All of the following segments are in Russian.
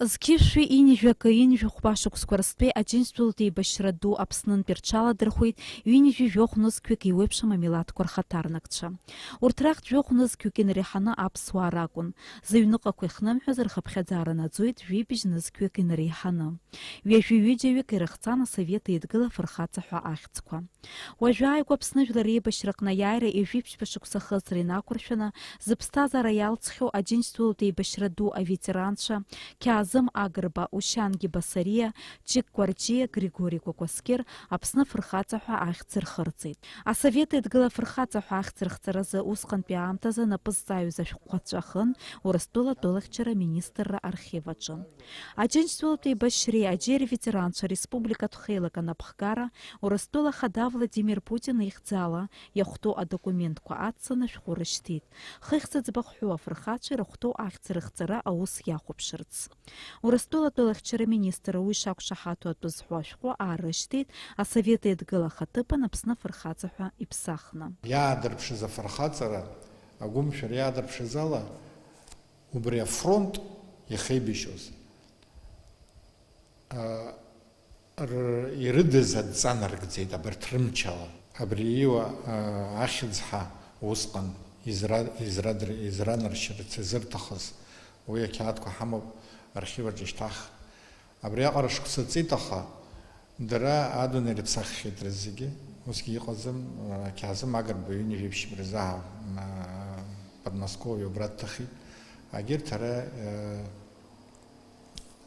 Зқьышәи инижәакы инжәахәба шықәсқәа рзтәи Аџьынџьтәылатә еибашьра ду Аԥснынтәи рҽаладырхәит ҩынҩажәи жәохә-нызқьҩык еиуеиԥшым амилаҭқәа рхаҭарнакцәа. Урҭ рахьтә жәохә-нызқьҩык инреиҳаны аԥсуаа ракәын. Зыҩныҟақәа ихнымҳәыз рхыԥхьаӡара наӡоит жәибжь-нызқьҩык инреиҳаны. Ҩажәи-ҩыџьаҩык ирыхҵан Асовет Еидгыла фырхаҵа ҳәа ахьӡқәа. Уажәы ааигәа Аԥсны Жәлар Реибашьраҟны аиааира ижәиԥшьба шықәса хыҵра инақәыршәаны зыԥсҭазаара иалҵхьоу Аџьынџьтәылатә еибашьра ду аветеранцәа Кьаазым Агрба, Ушьанги Басариа, Чик Кәарҷиа, Григори Кәакәасқьыр Аԥсны фырхаҵа ҳәа ахьӡ рхырҵеит. Асовет Еидгыла фырхаҵа ҳәа ахьӡ рыхҵаразы усҟантәи аамҭазы напы зҵааҩыз ашәҟәқәа ҵәахын Урыстәылатә алахьчара аминистрра архив аҿы. Аџьынџьтәылатә еибашьреи аџьери ветеранцәа республикатә хеилак анапхгара Урыстәыла Ахада Владимир Путин ихьӡала иахәҭоу адокументқәа адцаны ашәҟәы рышьҭит. Хыхьӡ ӡбахәҳәу афырхацәа ирыхәҭоу ахьӡ рыхҵара аус иахәаԥшырц. Урыстәылатә алахьчара аминистр уи шақәшаҳаҭу атәы зҳәо ашәҟәы аарышьҭит Асовет Еидгыла ахаҭыԥан Аԥсны фырхаҵа ҳәа иԥсахны. Иаадырԥшыз афырхаҵара агәымшәара иаадырԥшыз ала убри афронт иахеибашьоз ирыдыз адҵанаргӡеит абарҭ рымчала. Абри иуа ахьӡ-ҳа усҟан изранаршьырц изырҭахыз уи ақьаадқәа ҳамоуп архив аҿы ишьҭах. Абри аҟара шықәса ҵит, аха дара адунеи рыԥсаххьеит зегьы. Усгьы иҟазым Кьаазым Агрба ҩынҩажәи рзаҳа Подмосковиа убра дҭахит. Агьырҭ ара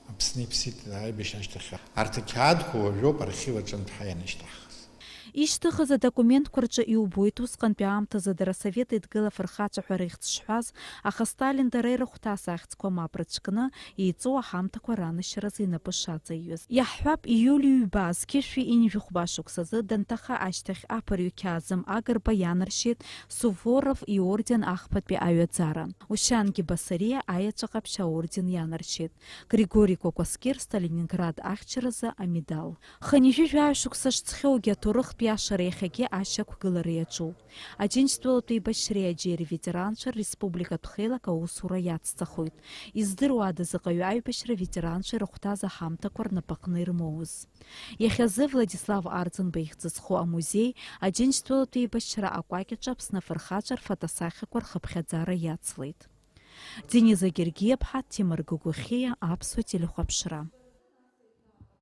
Аԥсны иԥсит аибашьра ашьҭахь. Арҭ ақьаадқәа уажәоуп архив аҿынтә ианышьҭахыз. Ишьҭыхыз адокументқәа рҿы иубоит усҟантәи аамҭазы дара Асовет Еидгыла афырхаҵа ҳәа рихьӡ шҳәаз, аха Сталин дара ирыхәҭас ахьӡқәа мап рыцәкны еиҵоу аҳамҭақәа ранышьаразы инапы шаҵаиҩыз. Иаҳҳәап, ииули ҩба зқьышәи инжәихәба шықәсазы данҭаха ашьҭахь аԥырҩ Кьаазым Агрба ианаршьит Суворов иорден ахԥатәи аҩаӡара. Ушьанги Басариа аеҵәа ҟаԥшь аорден ианаршьит. Григори Кәакәасқьыр Сталининград ахьчаразы амедал. Хынҩажәи ашықәса шҵхьоугьы аҭоурыхтә иашара иахьагьы ашьақәгылара иаҿуп. Аџьынџьтәылатә еибашьреи аџьери ветеранцәа республикатә хеилак аусура иацҵахоит. Издыруада заҟаҩы аибашьра ветеранцәа ирыхәҭаз аҳамҭақәа рнапаҟны ирмоуз. Иахьазы Владислав Арӡынба ихьӡ зху амузеи Аџьынџьтәылатә еибашьра акәакьаҿы Аԥсны афырхаҵа рфотосахьақәа рхыԥхьаӡара иацлеит. Дениза Гергиаԥҳа, Тимур Гәыгәхьиа, Аԥсуа телехәаԥшра.